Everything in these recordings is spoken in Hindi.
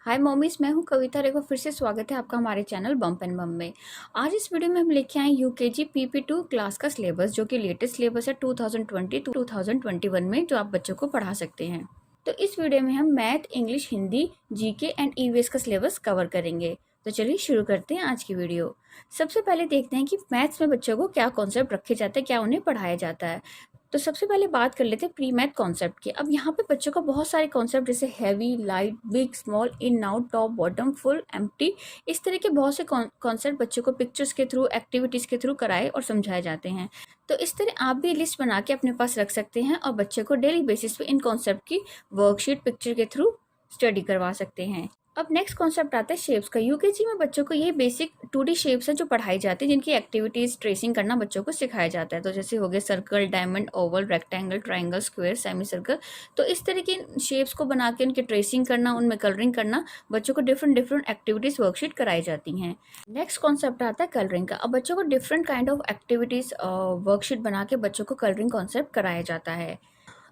हाय मॉमीज, मैं हूं कविता। एक बार फिर से स्वागत है आपका हमारे चैनल बम्प एंड बम में। आज इस वीडियो में हम लेके आए यूकेजी पीपी2 क्लास का सिलेबस, जो कि लेटेस्ट सिलेबस है 2020-2021 में, जो आप बच्चों को पढ़ा सकते हैं। तो इस वीडियो में हम math, English, Hindi, GK and EVS का सिलेबस कवर करेंगे। तो चलिए शुरू करते हैं आज की वीडियो। सबसे पहले देखते हैं कि मैथ्स में बच्चों को क्या कॉन्सेप्ट रखे जाते हैं, क्या उन्हें पढ़ाया जाता है। तो सबसे पहले बात कर लेते हैं प्री मैथ कॉन्सेप्ट की। अब यहाँ पे बच्चों को बहुत सारे कॉन्सेप्ट जैसे heavy, light, big, small, in, out, top, bottom, full, empty, इस तरह के बहुत से कॉन्सेप्ट बच्चों को पिक्चर्स के थ्रू, एक्टिविटीज के थ्रू कराए और समझाए जाते हैं। तो इस तरह आप भी लिस्ट बना के अपने पास रख सकते हैं और बच्चे को डेली बेसिस पे इन कॉन्सेप्ट की वर्कशीट पिक्चर के थ्रू स्टडी करवा सकते हैं। अब नेक्स्ट कॉन्सेप्ट आता है शेप्स का। यूकेजी में बच्चों को ये बेसिक 2D शेप्स है जो पढ़ाई जाती है, जिनकी एक्टिविटीज ट्रेसिंग करना बच्चों को सिखाया जाता है। तो जैसे हो गए circle, diamond, Oval, rectangle, triangle, square, semi circle. तो इस तरह की शेप्स को बना के उनकी ट्रेसिंग करना, उनमें कलरिंग करना, बच्चों को डिफरेंट एक्टिविटीज वर्कशीट कराई जाती हैं। नेक्स्ट कॉन्सेप्ट आता है कलरिंग का। अब बच्चों को different kind of activities worksheet बना के बच्चों को कलरिंग कॉन्सेप्ट कराया जाता है।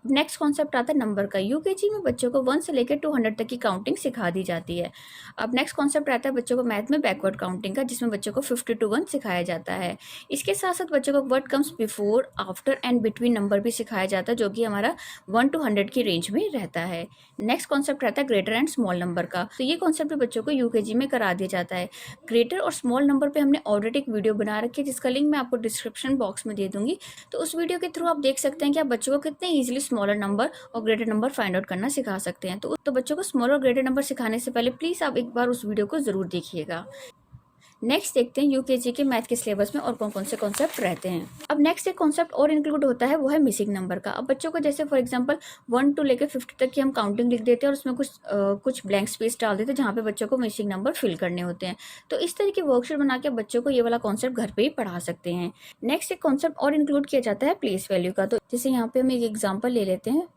नेक्स्ट कॉन्सेप्ट आता है नंबर का। यूकेजी में बच्चों को 1 से लेकर 200 तक की काउंटिंग सिखा दी जाती है। अब नेक्स्ट कॉन्सेप्ट आता है बच्चों को मैथ में बैकवर्ड काउंटिंग का, जिसमें बच्चों को 50 to 1 सिखाया जाता है। इसके साथ साथ बच्चों को what comes before, after and between number भी सिखाया जाता है, जो कि हमारा 1 to 100 की रेंज में रहता है। नेक्स्ट कॉन्सेप्ट रहता है ग्रेटर एंड स्मॉल नंबर का। तो ये कॉन्सेप्ट भी बच्चों को यूकेजी में करा दिया जाता है। ग्रेटर और स्मॉल नंबर पे हमने ऑलरेडी एक वीडियो बना रखी है, जिसका लिंक मैं आपको डिस्क्रिप्शन बॉक्स में दे दूंगी। तो उस वीडियो के थ्रू आप देख सकते हैं कि आप बच्चों को कितने ईजिली स्मॉलर नंबर और ग्रेटर नंबर फाइंड आउट करना सिखा सकते हैं। तो बच्चों को स्मॉल और ग्रेटर नंबर सिखाने से पहले प्लीज आप एक बार उस वीडियो को जरूर देखिएगा। नेक्स्ट देखते हैं यूकेजी के मैथ के सिलेबस में और कौन कौन से कॉन्सेप्ट रहते हैं। अब नेक्स्ट एक कॉन्सेप्ट और इंक्लूड होता है, वो है मिसिंग नंबर का। अब बच्चों को जैसे फॉर एग्जांपल 1 to लेकर 50 तक की हम काउंटिंग लिख देते हैं और उसमें कुछ ब्लैंक स्पेस डाल देते हैं जहाँ पे बच्चों को मिसिंग नंबर फिल करने होते हैं। तो इस तरह की वर्कशीट बना के बच्चों को ये वाला कॉन्सेप्ट घर पे ही पढ़ा सकते हैं। नेक्स्ट एक कॉन्सेप्ट और इंक्लूड किया जाता है प्लेस वैल्यू का। तो जैसे यहाँ पे हम एक एग्जाम्पल ले लेते हैं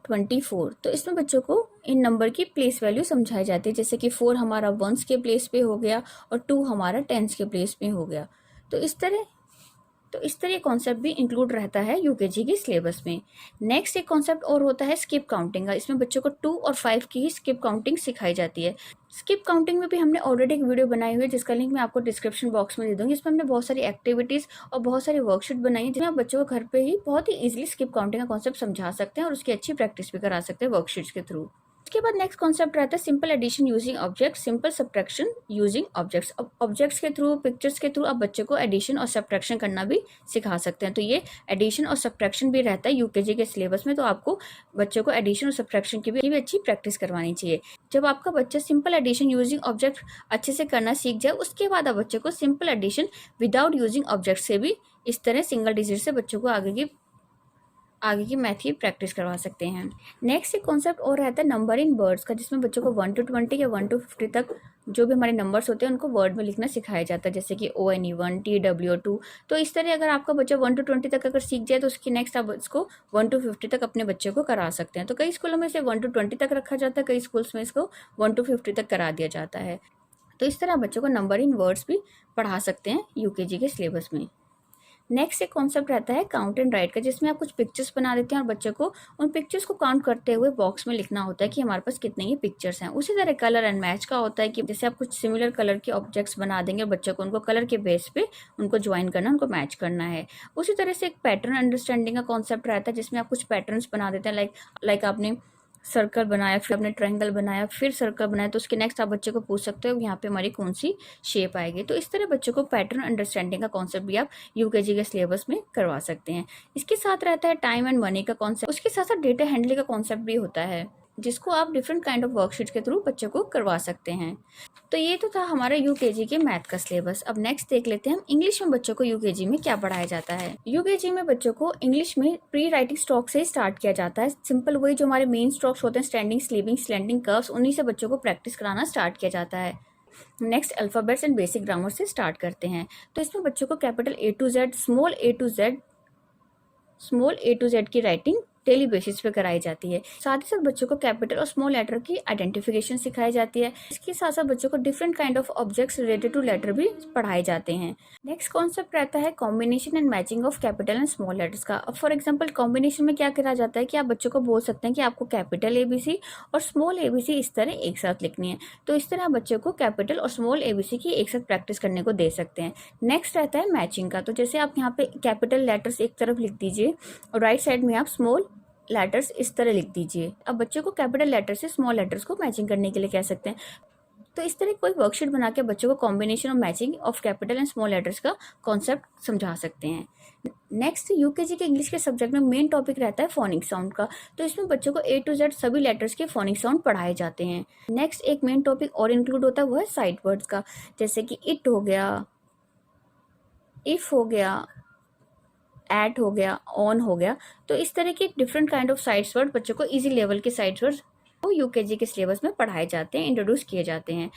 24। तो इसमें बच्चों को इन नंबर की प्लेस वैल्यू समझाई जाती है, जैसे कि 4 हमारा वंस के प्लेस पे हो गया और 2 हमारा टेंस के प्लेस पे हो गया। तो इस तरह कॉन्सेप्ट भी इंक्लूड रहता है यूकेजी के सिलेबस में। नेक्स्ट एक कॉन्सेप्ट और होता है स्किप काउंटिंग का। इसमें बच्चों को 2 और 5 की ही स्किप काउंटिंग सिखाई जाती है। स्किप काउंटिंग में भी हमने ऑलरेडी एक वीडियो बनाई हुई है, जिसका लिंक मैं आपको डिस्क्रिप्शन बॉक्स में दे दूंगी। इसमें हमने बहुत सारी एक्टिविटीज और बहुत सारी वर्कशीट बनाई है, जिसमें आप बच्चों को घर पे ही बहुत ही इजीली स्किप काउंटिंग का कॉन्सेप्ट समझा सकते हैं और उसकी अच्छी प्रैक्टिस भी करा सकते हैं वर्कशीट्स के थ्रू। उसके बाद नेक्स्ट कॉन्सेप्ट रहता है simple addition using object, simple subtraction using objects. अब ऑब्जेक्ट्स के थ्रू, पिक्चर्स के थ्रू आप बच्चों को एडिशन और सब्ट्रैक्शन करना भी सिखा सकते हैं। तो ये एडिशन और सब्ट्रैक्शन भी रहता है यूकेजी के सिलेबस में। तो आपको बच्चों को एडिशन और सब्ट्रैक्शन की भी अच्छी प्रैक्टिस करवानी चाहिए। जब आपका बच्चा सिंपल एडिशन यूजिंग ऑब्जेक्ट अच्छे से करना सीख जाए, उसके बाद आप बच्चे को simple addition without using object से भी इस तरह सिंगल डिजिट से बच्चों को आगे की मैथ की प्रैक्टिस करवा सकते हैं। नेक्स्ट एक कॉन्सेप्ट और रहता है नंबर इन वर्ड्स का, जिसमें बच्चों को 1 to 20 या 1 to 50 तक जो भी हमारे नंबर्स होते हैं उनको वर्ड में लिखना सिखाया जाता है, जैसे कि ONE1, TW2। तो इस तरह अगर आपका बच्चा 1 to 20 तक अगर सीख जाए, तो उसकी नेक्स्ट आप इसको 1 to 50 तक अपने बच्चे को करा सकते हैं। तो कई स्कूलों में इसे 1 to 20 तक रखा जाता है, कई स्कूल्स में इसको 1 to 50 तक करा दिया जाता है। तो इस तरह बच्चों को नंबर इन वर्ड्स भी पढ़ा सकते हैं यूकेजी के सिलेबस में। नेक्स्ट एक कॉन्सेप्ट रहता है काउंट एंड राइट का, जिसमें आप कुछ पिक्चर्स बना देते हैं और बच्चों को उन पिक्चर्स को काउंट करते हुए बॉक्स में लिखना होता है कि हमारे पास कितने ये पिक्चर्स हैं। उसी तरह कलर एंड मैच का होता है कि जैसे आप कुछ सिमिलर कलर के ऑब्जेक्ट्स बना देंगे और बच्चों को उनको कलर के बेस पे उनको ज्वाइन करना, उनको मैच करना है। उसी तरह से एक पैटर्न अंडरस्टैंडिंग का कॉन्सेप्ट रहता है, जिसमें आप कुछ पैटर्न्स बना देते हैं, लाइक आपने सर्कल बनाया, फिर आपने ट्रायंगल बनाया, फिर सर्कल बनाया, तो उसके नेक्स्ट आप बच्चे को पूछ सकते हो यहाँ पे हमारी कौन सी शेप आएगी। तो इस तरह बच्चों को पैटर्न अंडरस्टैंडिंग का कॉन्सेप्ट भी आप यूकेजी के सिलेबस में करवा सकते हैं। इसके साथ रहता है टाइम एंड मनी का कॉन्सेप्ट। उसके साथ साथ डेटा हैंडलिंग का कॉन्सेप्ट भी होता है, जिसको आप डिफरेंट काइंड ऑफ वर्कशीट के थ्रू बच्चों को करवा सकते हैं। तो ये तो था हमारा यूकेजी के मैथ का सिलेबस। अब नेक्स्ट देख लेते हैं हम इंग्लिश में बच्चों को यूकेजी में क्या पढ़ाया जाता है। यूकेजी में बच्चों को इंग्लिश में प्री राइटिंग स्ट्रोक से स्टार्ट किया जाता है। सिंपल वही जो हमारे मेन स्ट्रोक्स होते हैं, स्टैंडिंग, स्लीपिंग, स्लैंटिंग, कर्व्स, उन्हीं से बच्चों को प्रैक्टिस कराना स्टार्ट किया जाता है। Next alphabets and basic grammar से स्टार्ट करते हैं। तो इसमें बच्चों को capital A to Z, small A to Z की राइटिंग डेली बेसिस पे कराई जाती है। साथ ही साथ बच्चों को कैपिटल और स्मॉल लेटर की आइडेंटिफिकेशन सिखाई जाती है। इसके साथ साथ बच्चों को different kind of objects related to letter भी पढ़ाए जाते हैं। नेक्स्ट कॉन्सेप्ट रहता है combination and matching of capital and small letters का। अब फॉर एग्जांपल कॉम्बिनेशन में क्या करा जाता है कि आप बच्चों को बोल सकते हैं कि आपको कैपिटल एबीसी और स्मॉल एबीसी इस तरह एक साथ लिखनी है, तो इस तरह आप बच्चों को कैपिटल और स्मॉल एबीसी की एक साथ प्रैक्टिस करने को दे सकते हैं। नेक्स्ट रहता है मैचिंग का। तो जैसे आप यहाँ पे कैपिटल लेटर्स एक तरफ लिख दीजिए और राइट साइड में आप स्मॉल लेटर्स इस तरह लिख दीजिए। अब बच्चों को कैपिटल लेटर से स्मॉल लेटर्स को मैचिंग करने के लिए कह सकते हैं। तो इस तरह कोई वर्कशीट बना के बच्चों को कॉम्बिनेशन और matching of capital and small letters का कॉन्सेप्ट समझा सकते हैं। नेक्स्ट यूकेजी के इंग्लिश के सब्जेक्ट में मेन टॉपिक रहता है फोनिक साउंड का। तो इसमें बच्चों को ए टू जेड सभी लेटर्स के फोनिक साउंड पढ़ाए जाते हैं। नेक्स्ट एक मेन टॉपिक और इंक्लूड होता है, वो है साइड वर्ड्स का, जैसे कि इट हो गया, इफ हो गया, एट हो गया, ऑन हो गया। तो इस तरह के different kind of sides word बच्चों को इजी लेवल के साइड्स वर्ड वो यूकेजी के सिलेबस में पढ़ाए जाते हैं, इंट्रोड्यूस किए जाते हैं।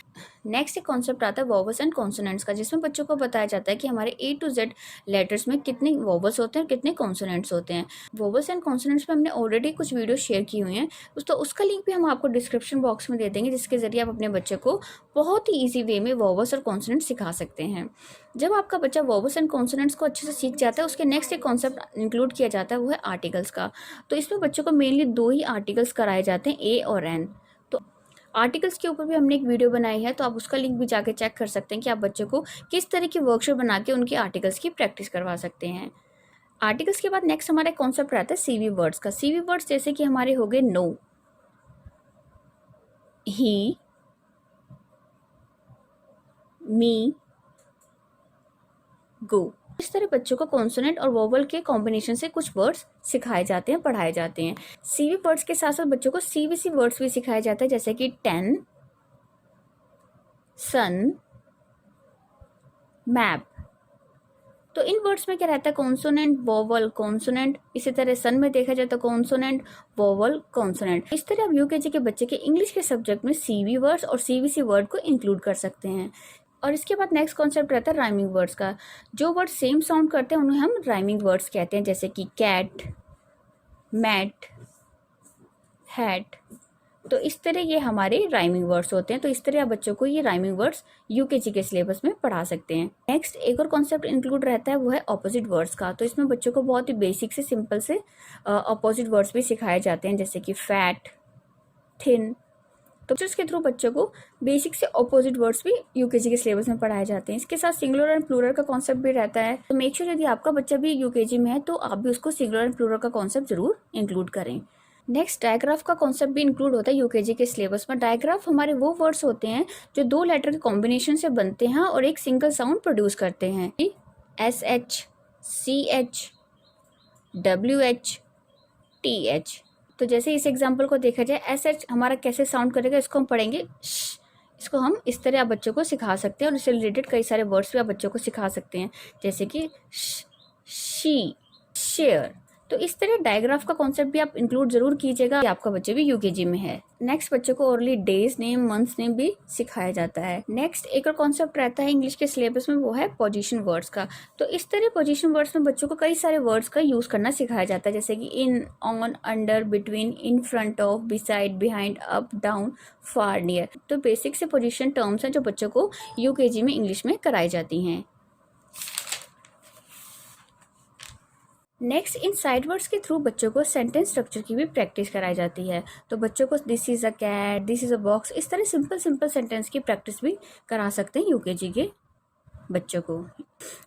नेक्स्ट एक कॉन्सेप्ट आता है वोवल्स एंड कॉन्सोनेंट्स का, जिसमें बच्चों को बताया जाता है कि हमारे ए टू जेड लेटर्स में कितने वोवल्स होते हैं और कितने कॉन्सोनेंट्स होते हैं। वोवल्स एंड कॉन्सोनेंट्स में हमने ऑलरेडी कुछ वीडियो शेयर की हुई हैं, तो उसका लिंक भी हम आपको डिस्क्रिप्शन बॉक्स में दे देंगे, जिसके जरिए आप अपने बच्चे को बहुत ही ईजी वे में वोवल्स और कॉन्सोनेंट्स सिखा सकते हैं। जब आपका बच्चा वोवल्स एंड कॉन्सोनेंट्स को अच्छे से सीख जाता है, उसके नेक्स्ट एक कॉन्सेप्ट इंक्लूड किया जाता है, वो है आर्टिकल्स का। तो इसमें बच्चों को मेनली दो ही आर्टिकल्स कराए जाते हैं, ए और एन। तो आर्टिकल्स के ऊपर भी हमने एक वीडियो बनाई है, तो आप उसका लिंक भी जाके चेक कर सकते हैं कि आप बच्चों को किस तरह की वर्कशीट बना के उनकी आर्टिकल्स की प्रैक्टिस करवा सकते हैं। आर्टिकल्स के बाद नेक्स्ट हमारा कॉन्सेप्ट रहता है सीवी वर्ड्स का। सीवी वर्ड्स जैसे कि हमारे हो गए नो, ही, मी, गो। इस तरह बच्चों को कॉन्सोनेंट और वोवल के कॉम्बिनेशन से कुछ वर्ड्स सिखाए जाते हैं, पढ़ाए जाते हैं। सीवी वर्ड्स के साथ साथ बच्चों को सीवीसी वर्ड्स भी सिखाया जाता है, जैसे कि 10, सन, मैप। तो इन वर्ड्स में क्या रहता है, कॉन्सोनेंट, वोवल, कॉन्सोनेंट। इसी तरह सन में देखा जाए तो कॉन्सोनेंट, वोवल, कॉन्सोनेंट। इस तरह आप यूकेजी के बच्चे के इंग्लिश के सब्जेक्ट में सीवी वर्ड्स और सीवीसी वर्ड को इंक्लूड कर सकते हैं। और इसके बाद नेक्स्ट कॉन्सेप्ट रहता है राइमिंग वर्ड्स का। जो वर्ड सेम साउंड करते हैं उन्हें हम राइमिंग वर्ड्स कहते हैं, जैसे कि कैट, मैट, हैट। तो इस तरह ये हमारे राइमिंग वर्ड्स होते हैं। तो इस तरह आप बच्चों को ये राइमिंग वर्ड्स यूकेजी के सिलेबस में पढ़ा सकते हैं। नेक्स्ट एक और कॉन्सेप्ट इंक्लूड रहता है, वो है ऑपोजिट वर्ड्स का। तो इसमें बच्चों को बहुत ही बेसिक से सिंपल से ऑपोजिट वर्ड्स भी सिखाए जाते हैं, जैसे कि फैट, थिन। तो के थ्रू बच्चों को बेसिक से ऑपोजिट वर्ड्स भी यूकेजी के सिलेबस में पढ़ाए जाते हैं। इसके साथ सिंगुलर एंड प्लूरल का कॉन्सेप्ट भी रहता है। तो मेक श्योर यदि आपका बच्चा भी यूकेजी में है तो आप भी उसको सिंगुलर एंड प्लूरल का कॉन्सेप्ट जरूर इंक्लूड करें। नेक्स्ट डायग्राफ का कॉन्सेप्ट भी इंक्लूड होता है यूकेजी के सिलेबस में। डायग्राफ हमारे वो वर्ड्स होते हैं जो दो लेटर के कॉम्बिनेशन से बनते हैं और एक सिंगल साउंड प्रोड्यूस करते हैं। SH, CH, WH, TH। तो जैसे इस एग्जाम्पल को देखा जाए, SH हमारा कैसे साउंड करेगा इसको हम पढ़ेंगे श। इसको हम इस तरह आप बच्चों को सिखा सकते हैं और इससे रिलेटेड कई सारे वर्ड्स भी आप बच्चों को सिखा सकते हैं, जैसे कि शी, शेयर। तो इस तरह डायग्राफ का कॉन्सेप्ट भी आप इंक्लूड जरूर कीजिएगा कि आपका बच्चे भी यूकेजी में है। नेक्स्ट बच्चों को orally days name, months name भी सिखाया जाता है। नेक्स्ट एक और कॉन्सेप्ट रहता है इंग्लिश के सिलेबस में, वो है पोजीशन वर्ड्स का। तो इस तरह पोजीशन वर्ड्स में बच्चों को कई सारे वर्ड्स का यूज करना सिखाया जाता है, जैसे कि in, on, under, between, in front of, beside, behind, up, down, far, near. तो बेसिक से पोजीशन टर्म्स हैं जो बच्चों को यूकेजी में इंग्लिश में कराई जाती हैं। नेक्स्ट इन साइड वर्ड्स के थ्रू बच्चों को सेंटेंस स्ट्रक्चर की भी प्रैक्टिस कराई जाती है। तो बच्चों को this is a cat, this is a box, इस तरह सिंपल सेंटेंस की प्रैक्टिस भी करा सकते हैं यूकेजी के बच्चों को।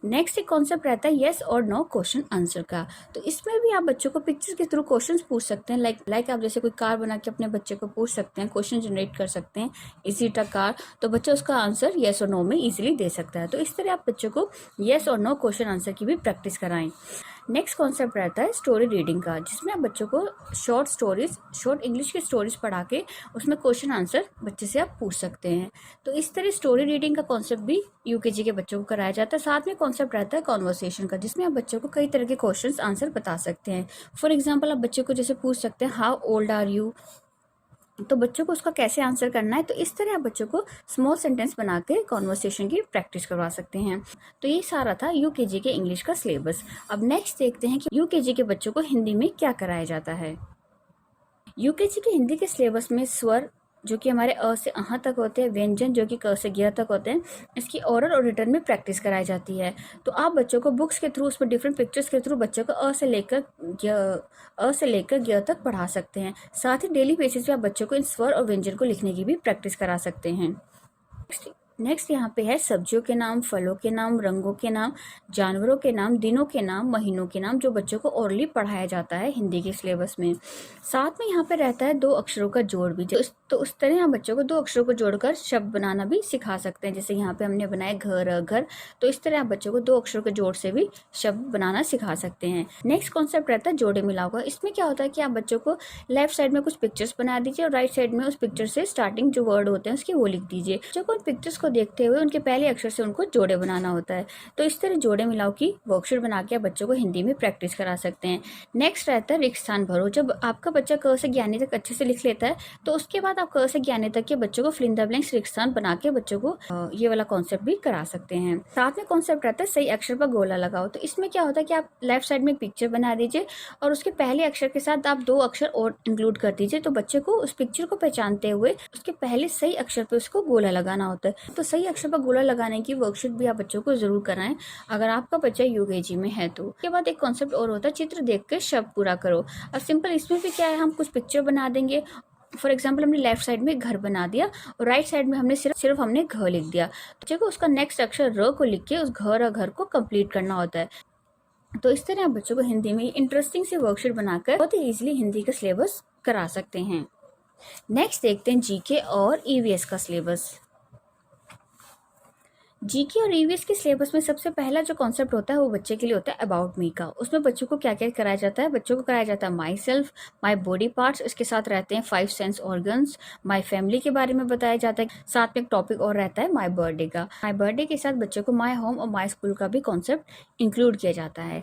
नेक्स्ट एक कॉन्सेप्ट रहता है येस और नो क्वेश्चन आंसर का। तो इसमें भी आप बच्चों को पिक्चर के थ्रू क्वेश्चंस पूछ सकते हैं। लाइक आप जैसे कोई कार बना के अपने बच्चे को पूछ सकते हैं, क्वेश्चन जनरेट कर सकते हैं, इज इट अ कार। तो बच्चा उसका आंसर येस और नो में इजीली दे सकता है। तो इस तरह आप बच्चों को येस और नो क्वेश्चन आंसर की भी प्रैक्टिस कराएं। नेक्स्ट कॉन्सेप्ट रहता है स्टोरी रीडिंग का, जिसमें आप बच्चों को शॉर्ट इंग्लिश की स्टोरीज पढ़ा के उसमें क्वेश्चन आंसर बच्चे से आप पूछ सकते हैं। तो इस तरह स्टोरी रीडिंग का कॉन्सेप्ट भी यूकेजी के बच्चों को कराया जाता है। साथ में कॉन्सेप्ट रहता है कॉन्वर्सेशन का, जिसमें आप बच्चों को कई तरह के क्वेश्चन आंसर बता सकते हैं। फॉर एग्जाम्पल आप बच्चे को जैसे पूछ सकते हैं हाउ ओल्ड आर यू, तो बच्चों को उसका कैसे आंसर करना है, तो इस तरह आप बच्चों को स्मॉल सेंटेंस बना के कॉन्वर्सेशन की प्रैक्टिस करवा सकते हैं। तो ये सारा था यूकेजी के इंग्लिश का सिलेबस। अब नेक्स्ट देखते हैं कि यूकेजी के बच्चों को हिंदी में क्या कराया जाता है। यूकेजी के हिंदी के सिलेबस में स्वर जो कि हमारे अ से अह तक होते हैं, व्यंजन जो कि क से ग तक होते हैं, इसकी ओरल और रिटन में प्रैक्टिस कराई जाती है। तो आप बच्चों को बुक्स के थ्रू, उसमें डिफरेंट पिक्चर्स के थ्रू बच्चों को अ से लेकर ग तक पढ़ा सकते हैं। साथ ही डेली बेसिस पे आप बच्चों को इन स्वर और व्यंजन को लिखने की भी प्रैक्टिस करा सकते हैं। नेक्स्ट यहाँ पे है सब्जियों के नाम, फलों के नाम, रंगों के नाम, जानवरों के नाम, दिनों के नाम, महीनों के नाम, जो बच्चों को ओरली पढ़ाया जाता है हिंदी के सिलेबस में। साथ में यहाँ पे रहता है 2 अक्षरों का जोड़ भी, तो उस तरह हम बच्चों को 2 अक्षरों को जोड़कर शब्द बनाना भी सिखा सकते हैं। जैसे यहाँ पे हमने बनाया घर, तो इस तरह आप बच्चों को 2 अक्षरों के जोड़ से भी शब्द बनाना सिखा सकते हैं। नेक्स्ट कॉन्सेप्ट रहता है जोड़े मिलाओ का। इसमें क्या होता है कि आप बच्चों को लेफ्ट साइड में कुछ पिक्चर्स बना दीजिए और राइट साइड में उस पिक्चर से स्टार्टिंग जो वर्ड होते हैं उसके वो लिख दीजिए। बच्चों को उन पिक्चर्स को देखते हुए उनके पहले अक्षर से उनको जोड़े बनाना होता है। तो इस तरह जोड़े मिलाओ की वर्कशीट बना के आप बच्चों को हिंदी में प्रैक्टिस करा सकते हैं। नेक्स्ट रहता है रिक्त स्थान भरो। जब आपका बच्चा क से ज्ञानी तक अच्छे से लिख लेता है, तो उसके बाद आप क से ज्ञानी तक के बच्चों को फिल इन द ब्लैंक्स रिक्त स्थान बना के बच्चों को ये वाला कॉन्सेप्ट भी करा सकते हैं। साथ में कॉन्सेप्ट रहता है सही अक्षर पर गोला लगाओ। तो इसमें क्या होता है कि आप लेफ्ट साइड में पिक्चर बना दीजिए और उसके पहले अक्षर के साथ आप 2 अक्षर और इंक्लूड कर दीजिए। तो बच्चे को उस पिक्चर को पहचानते हुए उसके पहले सही अक्षर पे उसको गोला लगाना होता है। तो सही अक्षर पर गोला लगाने की वर्कशीट भी आप बच्चों को जरूर कराएं अगर आपका बच्चा यूकेजी में है तो। उसके बाद एक कॉन्सेप्ट और होता है चित्र देख कर शब्द पूरा करो। अब सिंपल इसमें भी क्या है, हम कुछ पिक्चर बना देंगे। फॉर एग्जाम्पल हमने लेफ्ट साइड में घर बना दिया और राइट साइड में हमने सिर्फ हमने घर लिख दिया। बच्चे को उसका नेक्स्ट अक्षर र को लिख के उस घर को कंप्लीट करना होता है। तो इस तरह आप बच्चों को हिंदी में इंटरेस्टिंग सी वर्कशीट बनाकर बहुत ही ईजिली हिंदी का सिलेबस करा सकते हैं। नेक्स्ट देखते हैं जीके और ईवीएस का सिलेबस। जीके और ईवीएस के सिलेबस में सबसे पहला जो कॉन्सेप्ट होता है वो बच्चे के लिए होता है अबाउट मी का। उसमें बच्चों को क्या क्या कराया जाता है, बच्चों को कराया जाता है my self, my body parts, इसके साथ रहते हैं 5 सेंस ऑर्गन्स, माई फैमिली के बारे में बताया जाता है। साथ में एक टॉपिक और रहता है माई बर्थडे का। माई बर्थडे के साथ बच्चों को माई होम और माई स्कूल का भी कॉन्सेप्ट इंक्लूड किया जाता है।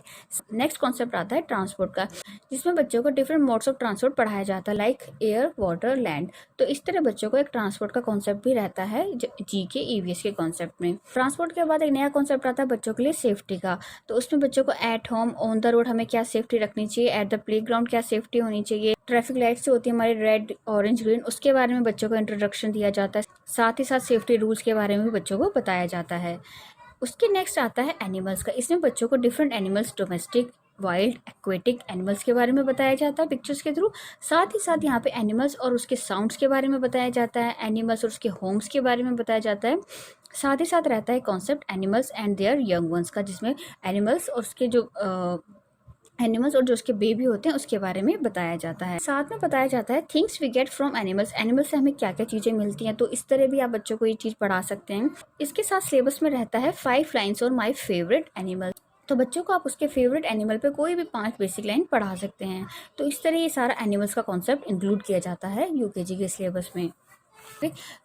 नेक्स्ट कॉन्सेप्ट आता है ट्रांसपोर्ट का, जिसमें बच्चों को डिफरेंट मोड्स ऑफ ट्रांसपोर्ट पढ़ाया जाता है, लाइक एयर, वाटर, लैंड। तो इस तरह बच्चों को एक ट्रांसपोर्ट का कॉन्सेप्ट भी रहता है जीके ईवीएस के कॉन्सेप्ट में। ट्रांसपोर्ट के बाद एक नया कॉन्सेप्ट आता है बच्चों के लिए सेफ्टी का। तो उसमें बच्चों को at home, on the road हमें क्या सेफ्टी रखनी चाहिए, एट द प्लेग्राउंड क्या सेफ्टी होनी चाहिए, ट्रैफिक लाइट्स जो होती है हमारे रेड, ऑरेंज, ग्रीन, उसके बारे में बच्चों को इंट्रोडक्शन दिया जाता है। साथ ही साथ सेफ्टी रूल्स के बारे में भी बच्चों को बताया जाता है। उसके नेक्स्ट आता है एनिमल्स का। इसमें बच्चों को different animals, domestic, wild, aquatic animals के बारे में बताया जाता है पिक्चर्स के थ्रू। साथ ही साथ यहाँ पे एनिमल्स और उसके साउंड्स के बारे में बताया जाता है, एनिमल्स और उसके होम्स के बारे में बताया जाता है। साथ ही साथ रहता है concept animals and there young ones का, जिसमें एनिमल्स और उसके जो एनिमल्स और जो उसके बेबी होते हैं उसके बारे में बताया जाता है। साथ में बताया जाता है things we get from animals, animals से हमें क्या क्या चीज़ें मिलती हैं। तो इस तरह भी आप बच्चों को ये चीज़ पढ़ा सकते हैं। इसके साथ सिलेबस में रहता है 5 लाइन्स और माई फेवरेट एनिमल। तो बच्चों को आप उसके फेवरेट एनिमल पे कोई भी 5 बेसिक लाइन पढ़ा सकते हैं। तो इस तरह ये सारा एनिमल्स का कॉन्सेप्ट इंक्लूड किया जाता है यूकेजी के सिलेबस में।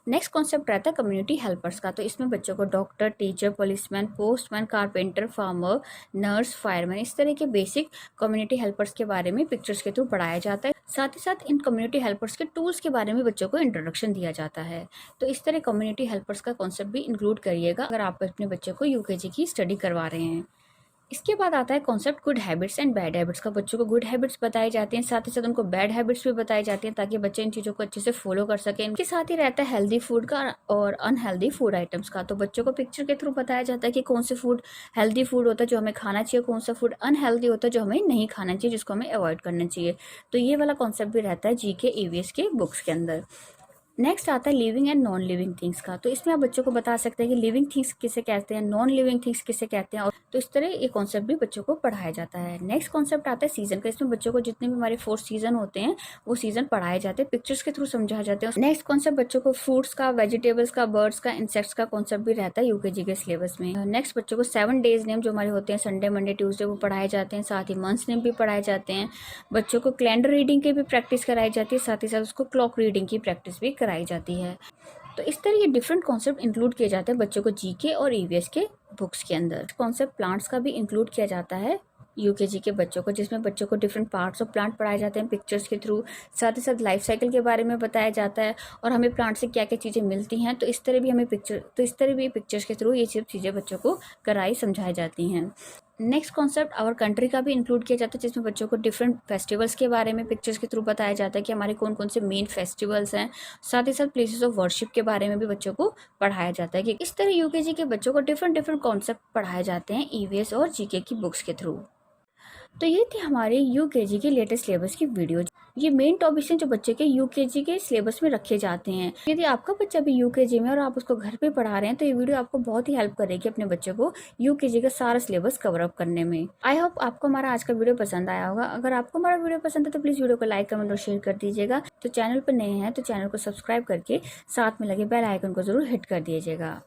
नेक्स्ट कॉन्सेप्ट रहता है कम्युनिटी हेल्पर्स का। तो इसमें बच्चों को doctor, teacher, policeman, postman, carpenter, farmer, nurse, fireman, इस तरह के बेसिक कम्युनिटी हेल्पर्स के बारे में पिक्चर्स के थ्रू पढ़ाया जाता है। साथ ही साथ इन कम्युनिटी हेल्पर्स के टूल्स के बारे में बच्चों को इंट्रोडक्शन दिया जाता है। तो इस तरह कम्युनिटी हेल्पर्स का कॉन्सेप्ट भी इंक्लूड करिएगा अगर आप अपने बच्चों को यूकेजी की स्टडी करवा रहे हैं। इसके बाद आता है concept good habits and bad habits का। बच्चों को गुड हैबिट्स बताई जाती हैं, साथ ही साथ उनको बैड हैबिट्स भी बताई जाती हैं ताकि बच्चे इन चीज़ों को अच्छे से फॉलो कर सकें। इनके साथ ही रहता है हेल्दी फूड का और अनहेल्दी फूड आइटम्स का। तो बच्चों को पिक्चर के थ्रू बताया जाता है कि कौन से फूड हेल्दी फूड होता है जो हमें खाना चाहिए, कौन सा फूड अनहेल्दी होता है जो हमें नहीं खाना चाहिए, जिसको हमें अवॉइड करना चाहिए। तो ये वाला कॉन्सेप्ट भी रहता है जीके ईवीएस के बुक्स के अंदर। नेक्स्ट आता है living and non living things का। तो इसमें आप बच्चों को बता सकते हैं कि लिविंग थिंग्स किसे कहते हैं, नॉन लिविंग थिंग्स किसे कहते हैं। और तो इस तरह ये कॉन्सेप्ट भी बच्चों को पढ़ाया जाता है। नेक्स्ट कॉन्सेप्ट आता है सीजन का। इसमें बच्चों को जितने भी हमारे 4 सीजन होते हैं वो सीजन पढ़ाए जाते हैं, पिक्चर्स के थ्रू समझाए जाते हैं। नेक्स्ट कॉन्सेप्ट बच्चों को फ्रूट्स का, वेजिटेबल्स का, बर्ड्स का, इंसेक्ट्स का कॉन्सेप्ट भी रहता है यूकेजी के सिलेबस में। नेक्स्ट बच्चों को 7 डेज नेम जो हमारे होते हैं, संडे, मंडे, ट्यूसडे, वो पढ़ाए जाते हैं। साथ ही मंथ्स नेम भी पढ़ाए जाते हैं। बच्चों को कैलेंडर रीडिंग की भी प्रैक्टिस कराई जाती है, साथ ही साथ उसको क्लॉक रीडिंग की प्रैक्टिस भी कराई जाती है। तो इस तरह ये डिफरेंट कॉन्सेप्ट इंक्लूड किए जाते हैं बच्चों को जीके और ईवीएस के बुक्स के अंदर। कॉन्सेप्ट प्लांट्स का भी इंक्लूड किया जाता है यूकेजी के बच्चों को, जिसमें बच्चों को डिफरेंट पार्ट्स ऑफ प्लांट पढ़ाए जाते हैं पिक्चर्स के थ्रू, साथ ही साथ लाइफ साइकिल के बारे में बताया जाता है और हमें प्लांट से क्या क्या चीज़ें मिलती हैं। तो इस तरह भी पिक्चर्स के थ्रू ये सब चीज़ें बच्चों को कराई समझाई जाती हैं। नेक्स्ट कॉन्सेप्ट आवर कंट्री का भी इंक्लूड किया जाता है, जिसमें बच्चों को डिफरेंट फेस्टिवल्स के बारे में पिक्चर्स के थ्रू बताया जाता है कि हमारे कौन कौन से मेन फेस्टिवल्स हैं। साथ ही साथ प्लेसेस ऑफ वर्शिप के बारे में भी बच्चों को पढ़ाया जाता है कि इस तरह यूकेजी के बच्चों को डिफरेंट डिफरेंट कॉन्सेप्ट पढ़ाए जाते हैं ईवीएस और जीके की बुक्स के थ्रू। तो ये थी हमारे यूकेजी के लेटेस्ट सिलेबस की वीडियो। ये मेन टॉपिक्स हैं जो बच्चे के यूकेजी के सिलेबस में रखे जाते हैं। यदि आपका बच्चा भी यूकेजी में और आप उसको घर पे पढ़ा रहे हैं तो ये वीडियो आपको बहुत ही हेल्प करेगी अपने बच्चे को यूकेजी का सारा सिलेबस कवर अप करने में। आई होप आपको हमारा आज का वीडियो पसंद आया होगा। अगर आपको हमारा वीडियो पसंद है तो प्लीज़ वीडियो को लाइक, कमेंट और शेयर कर दीजिएगा। तो चैनल पर नए हैं तो चैनल को सब्सक्राइब करके साथ में लगे बेल आइकन को जरूर हिट कर दीजिएगा।